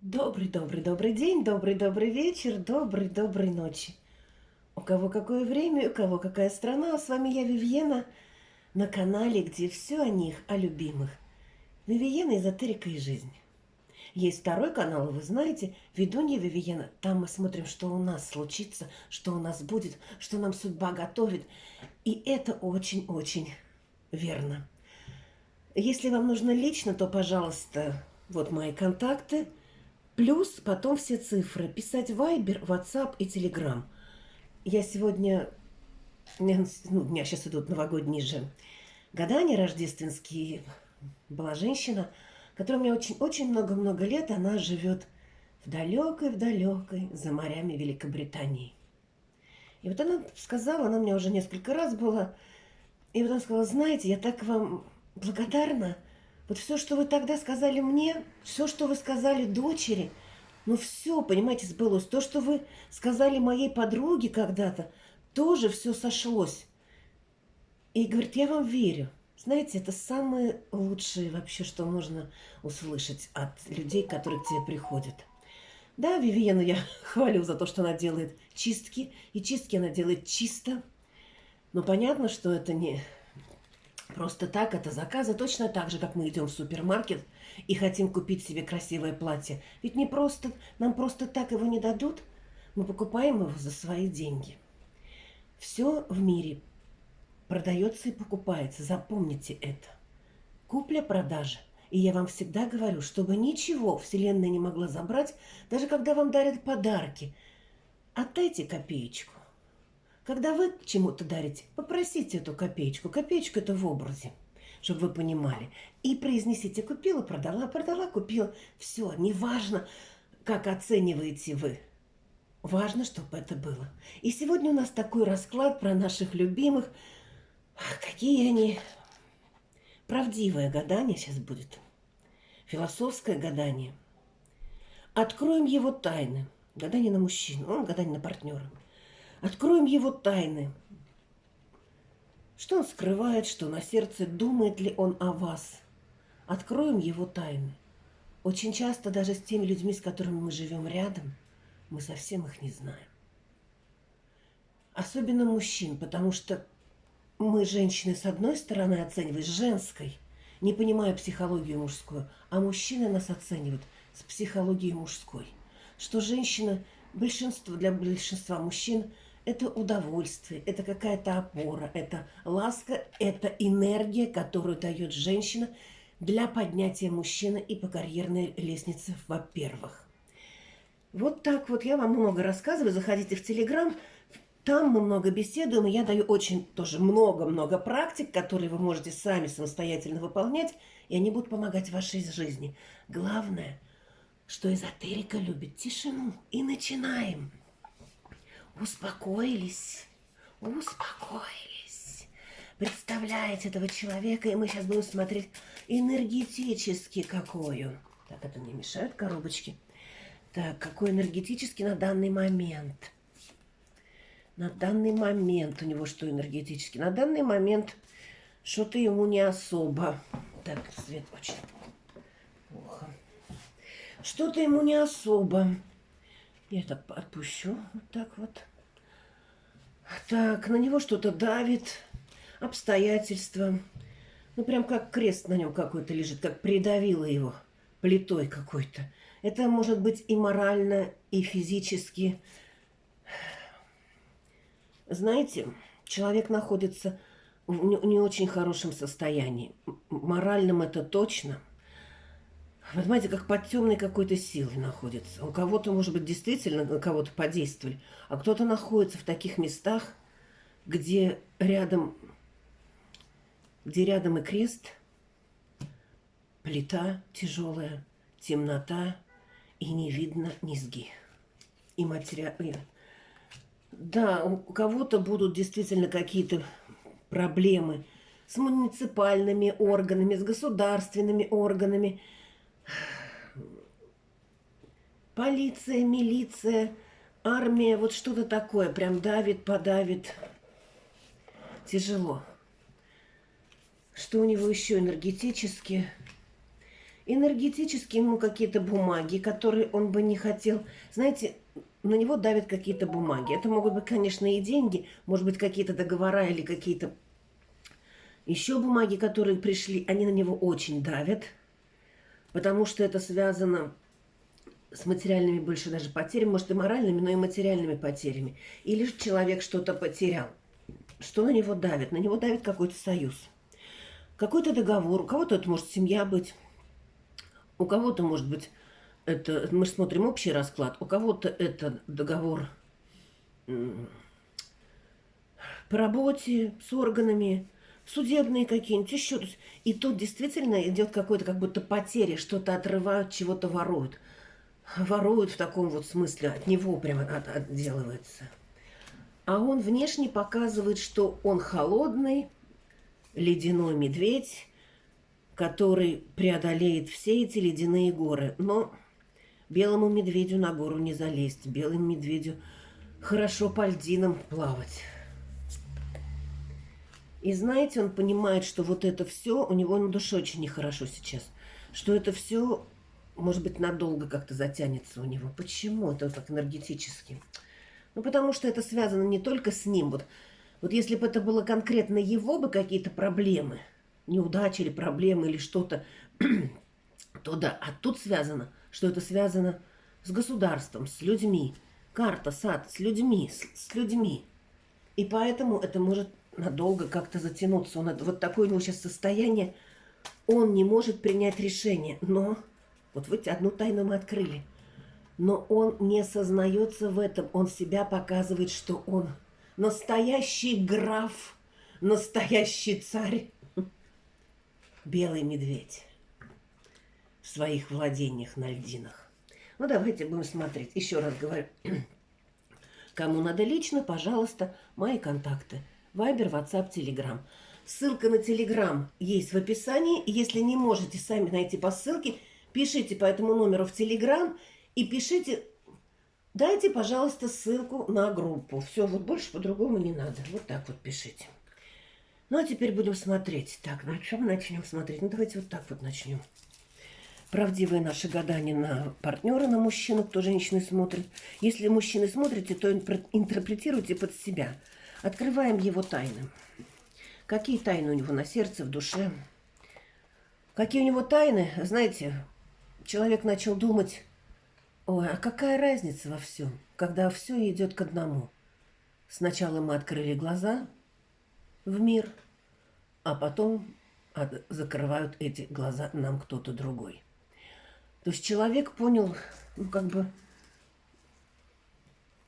Добрый день, добрый вечер, доброй ночи. У кого какое время, у кого какая страна. С вами я, Вивьена, на канале, где все о них, о любимых. Вивьена, эзотерика и жизнь. Есть второй канал, вы знаете, ведунья Вивьена. Там мы смотрим, что у нас случится, что у нас будет, что нам судьба готовит. И это очень-очень верно. Если вам нужно лично, то, пожалуйста, вот мои контакты. Плюс потом все цифры. Писать в Viber, WhatsApp и Telegram. Я сегодня... У меня сейчас идут новогодние же гадания рождественские. Была женщина, которая у меня очень много-много лет. Она живет в далекой за морями Великобритании. И вот она сказала, она у меня уже несколько раз была, и вот она сказала: знаете, я так вам благодарна. Вот все, что вы тогда сказали мне, все, что вы сказали дочери, ну все, понимаете, сбылось. То, что вы сказали моей подруге когда-то, тоже все сошлось. И говорит, я вам верю. Знаете, это самое лучшее вообще, что можно услышать от людей, которые к тебе приходят. Да, Вивиену я хвалю за то, что она делает чистки, и чистки она делает чисто. Но понятно, что это не просто так, это заказы. Точно так же, как мы идем в супермаркет и хотим купить себе красивое платье. Ведь не просто, нам просто так его не дадут. Мы покупаем его за свои деньги. Все в мире продается и покупается. Запомните это. Купля-продажа. И я вам всегда говорю, чтобы ничего Вселенная не могла забрать, даже когда вам дарят подарки. Отдайте копеечку. Когда вы чему-то дарите, попросите эту копеечку. Копеечку это в образе, чтобы вы понимали. И произнесите: купила, продала, продала, купила. Все, неважно, как оцениваете вы. Важно, чтобы это было. И сегодня у нас такой расклад про наших любимых. Какие они... Правдивое гадание сейчас будет. Философское гадание. Откроем его тайны. Гадание на мужчину, гадание на партнера. Откроем его тайны. Что он скрывает, что на сердце, думает ли он о вас. Откроем его тайны. Очень часто даже с теми людьми, с которыми мы живем рядом, мы совсем их не знаем. Особенно мужчин, потому что мы, женщины, с одной стороны оцениваем, с женской, не понимая психологию мужскую, а мужчины нас оценивают с психологией мужской. Что женщина, для большинства мужчин, это удовольствие, это какая-то опора, это ласка, это энергия, которую дает женщина для поднятия мужчины и по карьерной лестнице, во-первых. Вот так вот я вам много рассказываю. Заходите в Телеграм, там мы много беседуем, и я даю очень тоже много-много практик, которые вы можете сами самостоятельно выполнять, и они будут помогать в вашей жизни. Главное, что эзотерика любит тишину. И начинаем. Успокоились. Представляете этого человека, и мы сейчас будем смотреть энергетически какую. Так, это мне мешают коробочки. Так, какой энергетический на данный момент. На данный момент у него что энергетически? На данный момент что-то ему не особо. Так, свет очень плохо. Что-то ему не особо. Я так отпущу. Вот так вот. Так, на него что-то давит. Обстоятельства. Ну, прям как крест на нем какой-то лежит, как придавило его плитой какой-то. Это может быть и морально, и физически. Знаете, человек находится в не очень хорошем состоянии. Моральном это точно. Вы понимаете, как под темной какой-то силой находится. У кого-то, может быть, действительно на кого-то подействовали, а кто-то находится в таких местах, где рядом и крест, плита тяжелая, темнота, и не видно низги. И Да, у кого-то будут действительно какие-то проблемы с муниципальными органами, с государственными органами. Полиция, милиция, армия, вот что-то такое. Прям давит, подавит. Тяжело. Что у него еще энергетически? энергетически ему какие-то бумаги, которые он бы не хотел. Знаете, на него давят какие-то бумаги. Это могут быть, конечно, и деньги, может быть, какие-то договора или какие-то еще бумаги, которые пришли, они на него очень давят, потому что это связано с материальными больше даже потерями, может и моральными, но и материальными потерями. Или же человек что-то потерял. Что на него давит? На него давит какой-то союз. Какой-то договор. У кого-то это может семья быть. У кого-то может быть, это мы же смотрим общий расклад. У кого-то это договор по работе, с органами, судебные какие-нибудь еще. И тут действительно идет какой-то как будто потеря, что-то отрывают, чего-то воруют. Воруют в таком вот смысле, от него прямо отделывается. А он внешне показывает, что он холодный, ледяной медведь, который преодолеет все эти ледяные горы. Но белому медведю на гору не залезть, белому медведю хорошо по льдинам плавать. И знаете, он понимает, что вот это все, у него на душе очень нехорошо сейчас, что это все, может быть, надолго как-то затянется у него. Почему это так энергетически? Ну, потому что это связано не только с ним. Вот если бы это было конкретно его бы какие-то проблемы, неудачи или проблемы или что-то, то да. А тут связано, что это связано с государством, с людьми. Карта, сад, с людьми, с людьми. И поэтому это может надолго как-то затянуться. Вот такое у него сейчас состояние, он не может принять решение. Но, вот видите, одну тайну мы открыли. Но он не сознается в этом. Он себя показывает, что он настоящий граф, настоящий царь. Белый медведь в своих владениях на льдинах. Ну, давайте будем смотреть. Еще раз говорю. Кому надо лично, пожалуйста, мои контакты. Вайбер, WhatsApp, Telegram. Ссылка на Telegram есть в описании. Если не можете сами найти по ссылке, пишите по этому номеру в Telegram и пишите, дайте, пожалуйста, ссылку на группу. Все, вот больше по-другому не надо. Вот так вот пишите. Ну, а теперь будем смотреть. Так, на чем начнем смотреть? Ну, давайте вот так вот начнем. Правдивые наши гадания на партнера, на мужчину, кто женщины смотрит. Если мужчины смотрите, то интерпретируйте под себя. Открываем его тайны. Какие тайны у него на сердце, в душе? Какие у него тайны? Знаете, человек начал думать, ой, а какая разница во всем, когда все идет к одному. Сначала мы открыли глаза в мир, а потом закрывают эти глаза нам кто-то другой. То есть человек понял, ну как бы,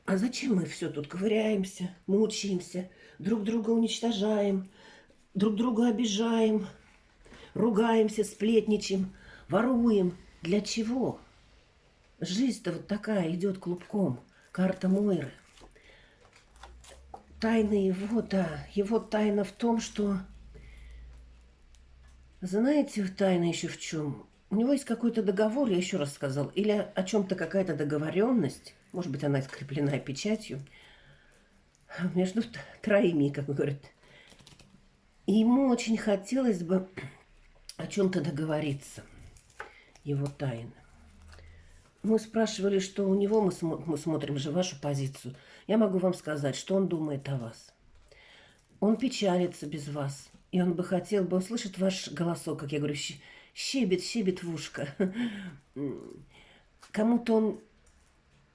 а зачем мы все тут ковыряемся, мучаемся, друг друга уничтожаем, друг друга обижаем, ругаемся, сплетничаем, воруем. Для чего? Жизнь-то вот такая идет клубком. Карта Мойры. Тайна его, да, его тайна в том, что... Знаете, тайна еще в чем? У него есть какой-то договор, я еще раз сказал, или о чем-то какая-то договоренность, может быть, она скреплена печатью, между троими, как говорят. И ему очень хотелось бы о чем-то договориться, его тайна. Мы спрашивали, что у него, мы смотрим же вашу позицию. Я могу вам сказать, что он думает о вас. Он печалится без вас. И он бы хотел, он слышит ваш голосок, как я говорю, щебет в ушко. Кому-то он,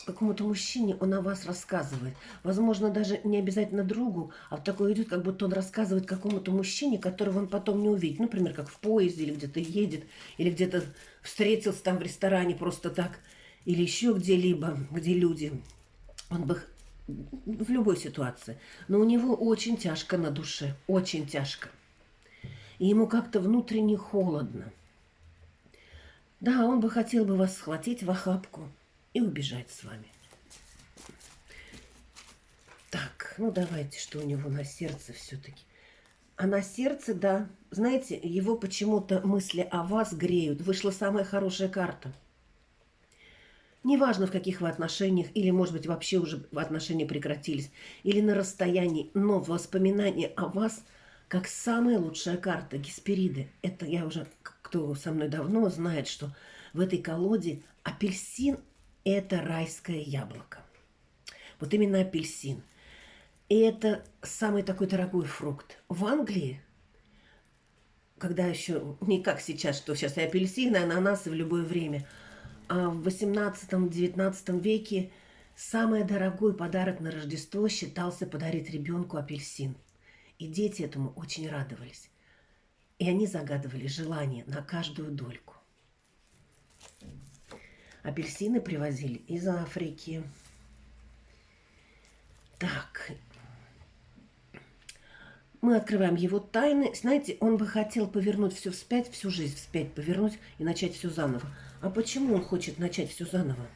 какому-то мужчине он о вас рассказывает. Возможно, даже не обязательно другу, а такое идет, как будто он рассказывает какому-то мужчине, которого он потом не увидит. Например, как в поезде, или где-то едет, или где-то встретился там в ресторане просто так, или еще где-либо, где люди. Он бы в любой ситуации. Но у него очень тяжко на душе, очень тяжко. И ему как-то внутренне холодно. Да, он бы хотел бы вас схватить в охапку и убежать с вами. Так, ну давайте, что у него на сердце все-таки. А на сердце, да, знаете, его почему-то мысли о вас греют. Вышла самая хорошая карта. Неважно, в каких вы отношениях, или, может быть, вообще уже отношения прекратились, или на расстоянии, но воспоминания о вас, как самая лучшая карта, Геспериды. Это я уже кто со мной давно, знает, что в этой колоде апельсин – это райское яблоко. Вот именно апельсин. И это самый такой дорогой фрукт. В Англии, когда еще не как сейчас, что сейчас и апельсины, и ананасы в любое время, а в 18-19 веке самый дорогой подарок на Рождество считался подарить ребенку апельсин. И дети этому очень радовались. И они загадывали желание на каждую дольку. Апельсины привозили из Африки. Так. Мы открываем его тайны. Знаете, он бы хотел повернуть все вспять, всю жизнь вспять повернуть и начать все заново. А почему он хочет начать все заново?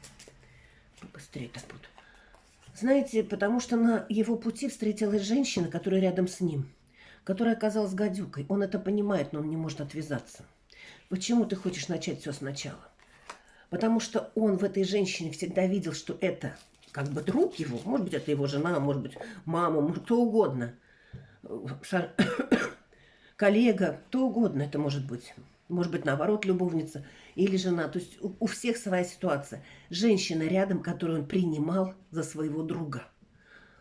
Быстрее так буду. Знаете, потому что на его пути встретилась женщина, которая рядом с ним, которая оказалась гадюкой. Он это понимает, но он не может отвязаться. Почему ты хочешь начать все сначала? Потому что он в этой женщине всегда видел, что это как бы друг его. Может быть, это его жена, может быть, мама, может, кто угодно. Коллега, кто угодно это может быть. Может быть, наоборот, любовница или жена. То есть у всех своя ситуация. Женщина рядом, которую он принимал за своего друга.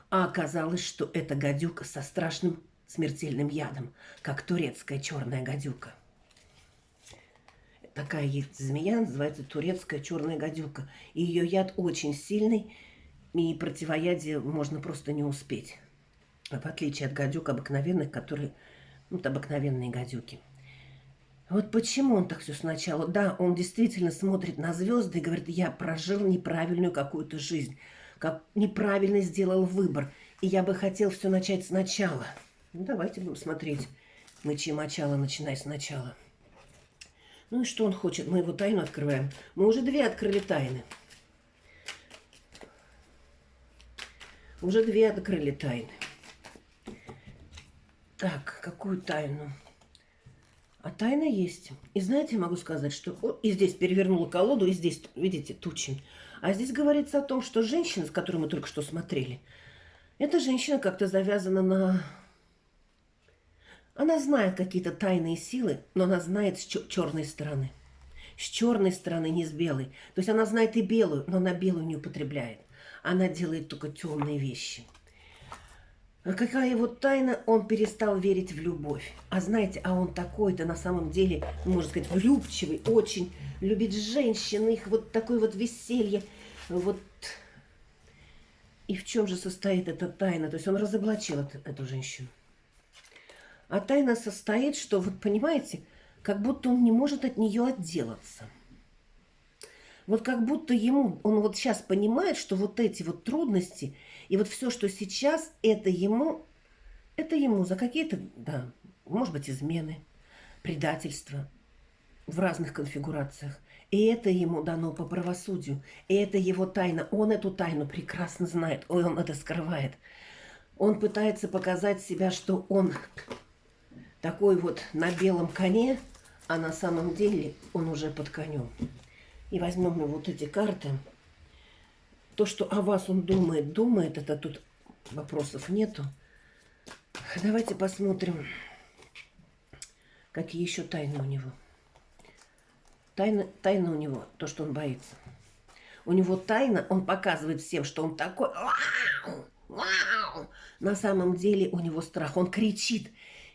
А оказалось, что это гадюка со страшным смертельным ядом, как турецкая черная гадюка. Такая есть змея, называется турецкая черная гадюка. И ее яд очень сильный, и противоядие можно просто не успеть. В отличие от гадюк обыкновенных, которые, вот обыкновенные гадюки. Вот почему он так все сначала. Да, он действительно смотрит на звезды и говорит, я прожил неправильную какую-то жизнь, как неправильно сделал выбор, и я бы хотел все начать сначала. Ну, давайте будем смотреть. Мычи мочало, начинай сначала. Ну и что он хочет? Мы его тайну открываем. Мы уже 2 открыли тайны. Уже 2 открыли тайны. Так, какую тайну? А тайна есть. И знаете, я могу сказать, что... И здесь перевернула колоду, и здесь, видите, тучи. А здесь говорится о том, что женщина, с которой мы только что смотрели, эта женщина как-то завязана на... Она знает какие-то тайные силы, но она знает с черной стороны. С черной стороны, не с белой. То есть она знает и белую, но она белую не употребляет. Она делает только темные вещи. А какая его тайна? Он перестал верить в любовь. А знаете, а он такой-то на самом деле, можно сказать, влюбчивый, очень любит женщин, их вот такое вот веселье. Вот. И в чем же состоит эта тайна? То есть он разоблачил эту женщину. А тайна состоит, что, вот понимаете, как будто он не может от нее отделаться. Вот как будто ему, он вот сейчас понимает, что вот эти вот трудности и вот все, что сейчас, это ему за какие-то, да, может быть, измены, предательства в разных конфигурациях. И это ему дано по правосудию. И это его тайна. Он эту тайну прекрасно знает. Он это скрывает. Он пытается показать себя, что он такой вот на белом коне, а на самом деле он уже под конем. И возьмем мы вот эти карты. То, что о вас он думает, это тут вопросов нету. Давайте посмотрим, какие еще тайны у него. Тайна у него, то, что он боится. У него тайна, он показывает всем, что он такой. Вау! Вау! На самом деле у него страх. Он кричит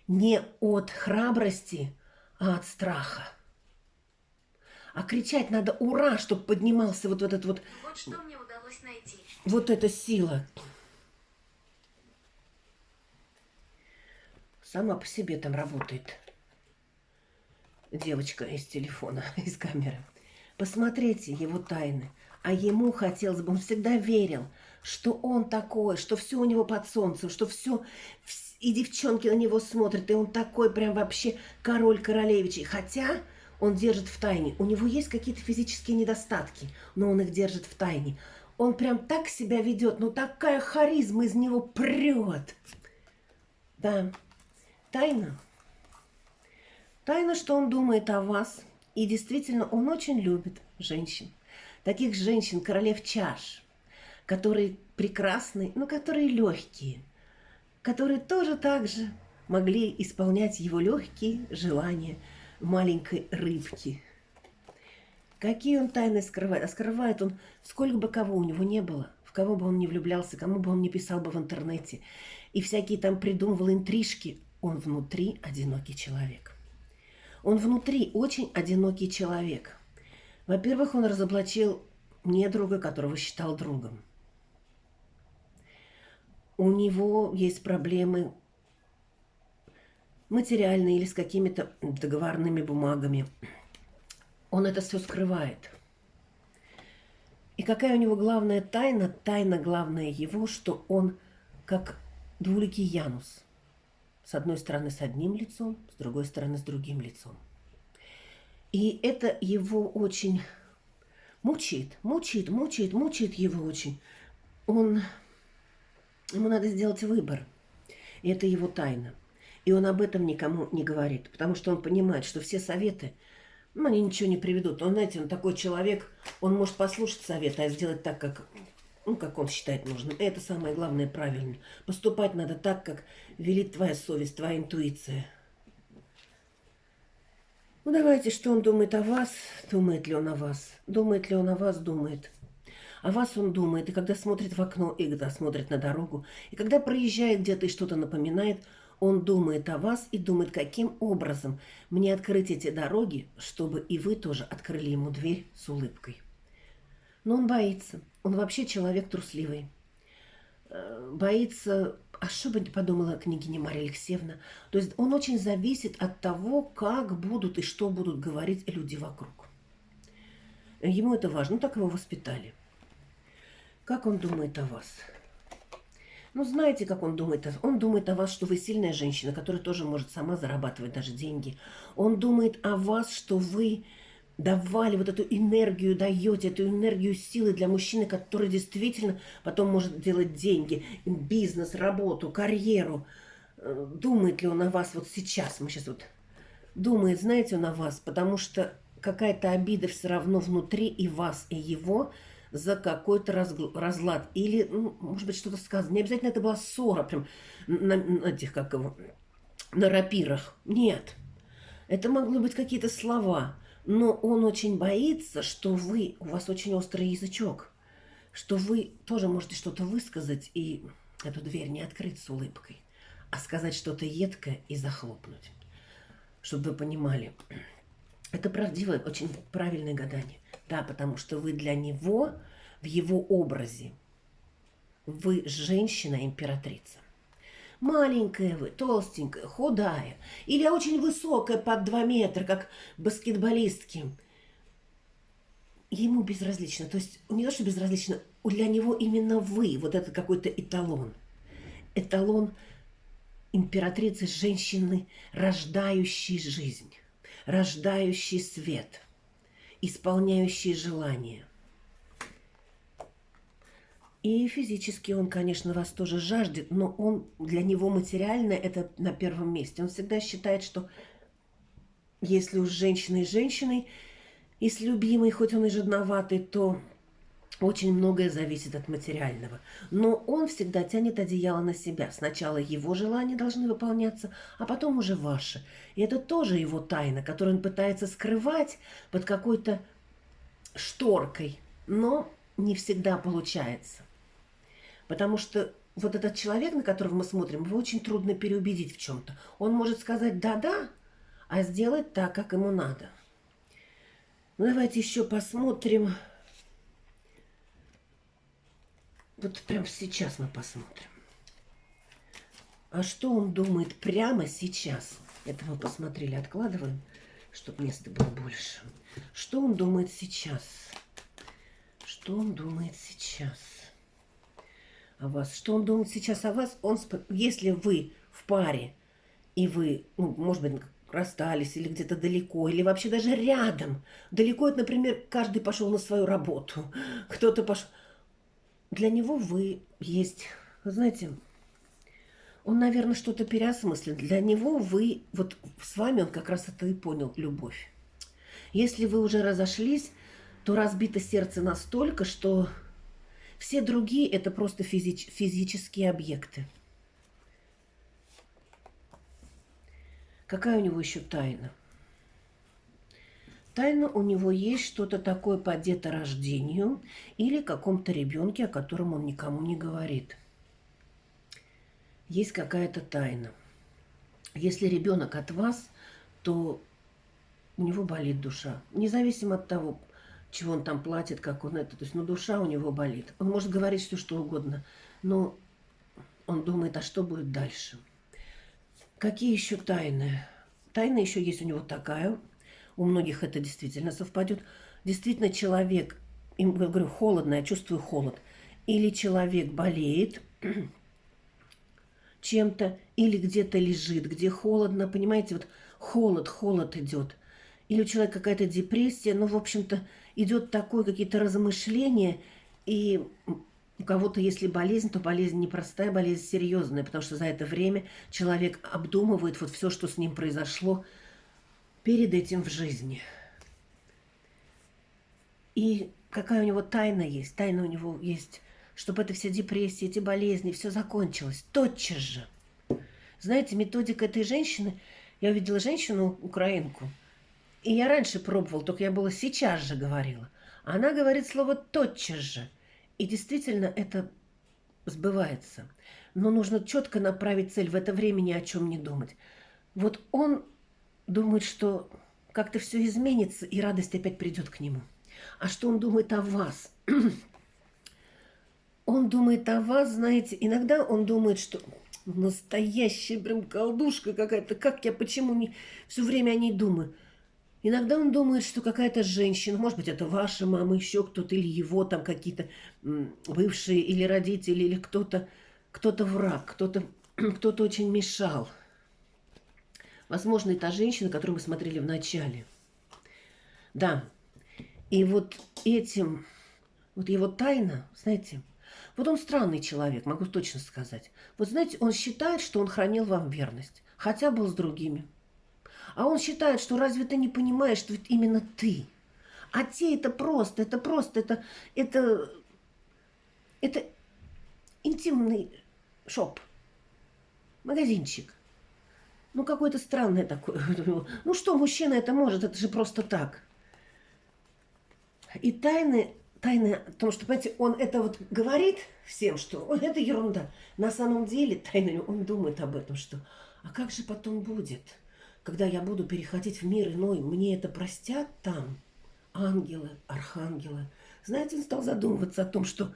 не от храбрости, а от страха. А кричать надо «Ура!», чтобы поднимался вот этот вот... Вот что мне удалось найти. Вот эта сила. Сама по себе там работает девочка из телефона, из камеры. Посмотрите его тайны. А ему хотелось бы, он всегда верил, что он такой, что все у него под солнцем, что все, и девчонки на него смотрят, и он такой прям вообще король-королевичий. Хотя он держит в тайне. У него есть какие-то физические недостатки, но он их держит в тайне. Он прям так себя ведет, ну такая харизма из него прет. Да, тайна. Тайна, что он думает о вас. И действительно, он очень любит женщин. Таких женщин, королев чаш, которые прекрасны, но которые легкие, которые тоже так же могли исполнять его легкие желания, маленькой рыбки. Какие он тайны скрывает? А скрывает он, сколько бы кого у него не было, в кого бы он не влюблялся, кому бы он не писал бы в интернете, и всякие там придумывал интрижки, он внутри одинокий человек. Он внутри очень одинокий человек. Во-первых, он разоблачил недруга, которого считал другом. У него есть проблемы материальные или с какими-то договорными бумагами. Он это все скрывает. И какая у него главная тайна? Тайна главная его, что он как двуликий Янус. С одной стороны с одним лицом, с другой стороны с другим лицом. И это его очень мучает его очень. Ему надо сделать выбор. И это его тайна. И он об этом никому не говорит, потому что он понимает, что все советы, они ничего не приведут. Он, знаете, он такой человек, он может послушать советы, а сделать так, как он считает нужным. И это самое главное, правильно. Поступать надо так, как велит твоя совесть, твоя интуиция. Ну, давайте, что он думает о вас? Думает ли он о вас? Думает ли он о вас? Думает. О вас он думает, и когда смотрит в окно, и когда смотрит на дорогу, и когда проезжает где-то и что-то напоминает, он думает о вас и думает, каким образом мне открыть эти дороги, чтобы и вы тоже открыли ему дверь с улыбкой. Но он боится. Он вообще человек трусливый. Боится, а что бы подумала княгиня Марья Алексеевна? То есть он очень зависит от того, как будут и что будут говорить люди вокруг. Ему это важно, ну так его воспитали. Как он думает о вас? Ну, знаете, как он думает? Он думает о вас, что вы сильная женщина, которая тоже может сама зарабатывать даже деньги. Он думает о вас, что вы давали вот эту энергию, даете эту энергию силы для мужчины, который действительно потом может делать деньги, бизнес, работу, карьеру. Думает ли он о вас вот сейчас? Мы сейчас вот думает, знаете, он о вас, потому что какая-то обида все равно внутри и вас, и его за какой-то разлад. Или, ну, может быть, что-то сказано. Не обязательно это была ссора прям на этих, как его, на рапирах. Нет. Это могло быть какие-то слова. Но он очень боится, что у вас очень острый язычок. Что вы тоже можете что-то высказать и эту дверь не открыть с улыбкой, а сказать что-то едкое и захлопнуть. Чтобы вы понимали. Это правдивое, очень правильное гадание. Да, потому что вы для него, в его образе, вы женщина-императрица. Маленькая вы, толстенькая, худая. Или очень высокая, под 2 метра, как баскетболистки. Ему безразлично. То есть, не то, что безразлично, для него именно вы, вот это какой-то эталон. Эталон императрицы, женщины, рождающей жизнь, рождающий свет, исполняющий желания. И физически он, конечно, вас тоже жаждет, но он для него материальное это на первом месте. Он всегда считает, что если уж женщина и женщиной, и с любимой, хоть он и жадноватый, то очень многое зависит от материального. Но он всегда тянет одеяло на себя. Сначала его желания должны выполняться, а потом уже ваши. И это тоже его тайна, которую он пытается скрывать под какой-то шторкой. Но не всегда получается. Потому что вот этот человек, на которого мы смотрим, его очень трудно переубедить в чем-то. Он может сказать «да-да», а сделать так, как ему надо. Ну, давайте еще посмотрим. Вот прямо сейчас мы посмотрим. А что он думает прямо сейчас? Это мы посмотрели, откладываем, чтобы места было больше. Что он думает сейчас? Что он думает сейчас о вас? Что он думает сейчас о вас? Если вы в паре, и вы, ну, может быть, расстались, или где-то далеко, или вообще даже рядом. Далеко, это, например, каждый пошел на свою работу. Кто-то пошел... Для него вы есть, вы знаете, он, наверное, что-то переосмыслит. Для него вы, вот с вами он как раз это и понял, любовь. Если вы уже разошлись, то разбито сердце настолько, что все другие это просто физические объекты. Какая у него еще тайна? Тайна у него есть что-то такое по деторождению или каком-то ребенке, о котором он никому не говорит. Есть какая-то тайна. Если ребенок от вас, то у него болит душа. Независимо от того, чего он там платит, как он это. То есть, душа у него болит. Он может говорить все, что угодно, но он думает, а что будет дальше? Какие еще тайны? Тайна еще есть у него такая. У многих это действительно совпадет. Действительно, человек, я говорю, холодно, я чувствую холод. Или человек болеет чем-то, или где-то лежит, где холодно, понимаете, вот холод идет. Или у человека какая-то депрессия, в общем-то, идет такое, какие-то размышления, и у кого-то, если болезнь, то болезнь непростая, болезнь серьезная, потому что за это время человек обдумывает вот все, что с ним произошло перед этим в жизни. И какая у него тайна есть? Тайна у него есть, чтобы это все депрессии, эти болезни, все закончилось тотчас же. Знаете, методика этой женщины, я увидела женщину, украинку, и я раньше пробовала, только я была сейчас же говорила. Она говорит слово «тотчас же». И действительно это сбывается. Но нужно четко направить цель, в это время ни о чем не думать. Вот он думает, что как-то все изменится, и радость опять придет к нему. А что он думает о вас? Он думает о вас, знаете, иногда он думает, что настоящая прям колдушка какая-то, почему не все время о ней думаю. Иногда он думает, что какая-то женщина, может быть, это ваша мама, еще кто-то, или его там какие-то бывшие, или родители, или кто-то враг, кто-то очень мешал. Возможно, и та женщина, которую мы смотрели в начале. Да, и вот этим, вот его тайна, знаете, вот он странный человек, могу точно сказать. Вот знаете, он считает, что он хранил вам верность, хотя был с другими. А он считает, что разве ты не понимаешь, что это именно ты? А те это интимный шоп, магазинчик. Какое-то странное такое. Что мужчина это может? Это же просто так. И тайны о том, что, понимаете, он это вот говорит всем, что это ерунда. На самом деле, тайно он думает об этом, что а как же потом будет? Когда я буду переходить в мир иной, мне это простят там ангелы, архангелы. Знаете, он стал задумываться о том, что,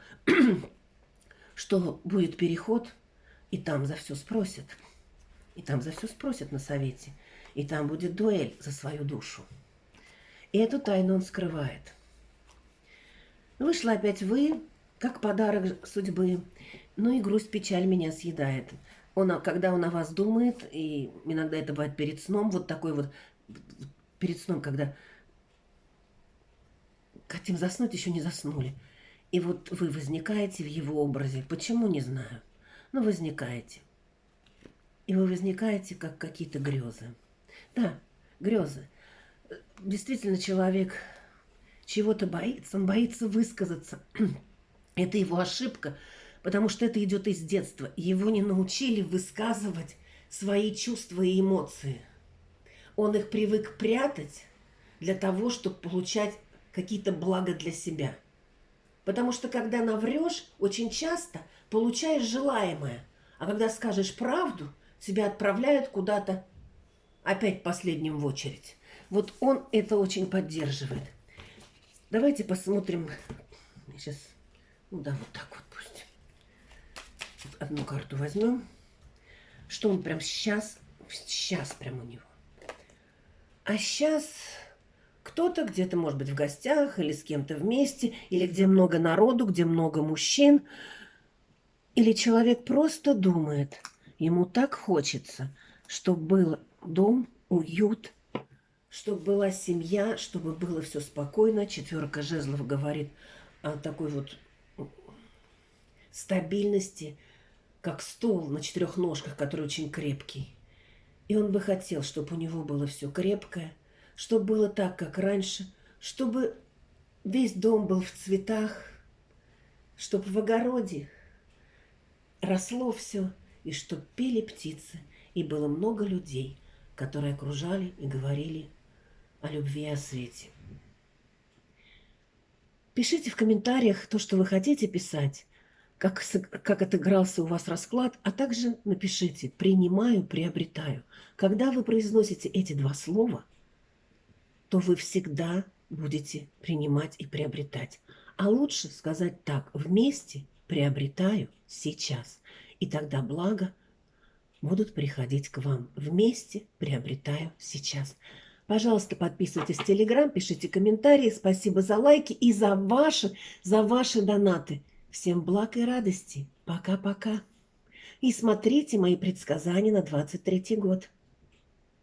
что будет переход, и там за все спросят. И там за все спросят на совете. И там будет дуэль за свою душу. И эту тайну он скрывает. Вышла опять вы, как подарок судьбы. И грусть, печаль меня съедает. Когда он о вас думает, и иногда это бывает перед сном, вот такой вот перед сном, когда хотим заснуть, еще не заснули. И вот вы возникаете в его образе. Почему, не знаю. Возникаете. И вы возникаете, как какие-то грезы. Да, грезы. Действительно, человек чего-то боится, он боится высказаться. Это его ошибка. Потому что это идет из детства. Его не научили высказывать свои чувства и эмоции. Он их привык прятать для того, чтобы получать какие-то блага для себя. Потому что когда наврешь, очень часто получаешь желаемое. А когда скажешь правду, тебя отправляют куда-то опять последним в очередь. Вот он это очень поддерживает. Давайте посмотрим. Сейчас, вот так вот пусть. Одну карту возьмем. Что он прям сейчас прям у него. А сейчас кто-то где-то, может быть, в гостях или с кем-то вместе, или где много народу, где много мужчин. Или человек просто думает, ему так хочется, чтобы был дом, уют, чтобы была семья, чтобы было все спокойно. Четверка жезлов говорит о такой вот стабильности, как стол на 4 ножках, который очень крепкий. И он бы хотел, чтобы у него было все крепкое, чтобы было так, как раньше, чтобы весь дом был в цветах, чтобы в огороде росло все, и чтобы пели птицы, и было много людей, которые окружали и говорили о любви, о свете. Пишите в комментариях то, что вы хотите писать, как отыгрался у вас расклад, а также напишите «принимаю, приобретаю». Когда вы произносите эти два слова, то вы всегда будете принимать и приобретать. А лучше сказать так: вместе приобретаю сейчас. И тогда блага будут приходить к вам. Вместе приобретаю сейчас. Пожалуйста, подписывайтесь в Телеграм, пишите комментарии. Спасибо за лайки и за ваши донаты. Всем благ и радости. Пока-пока. И смотрите мои предсказания на 23-й год.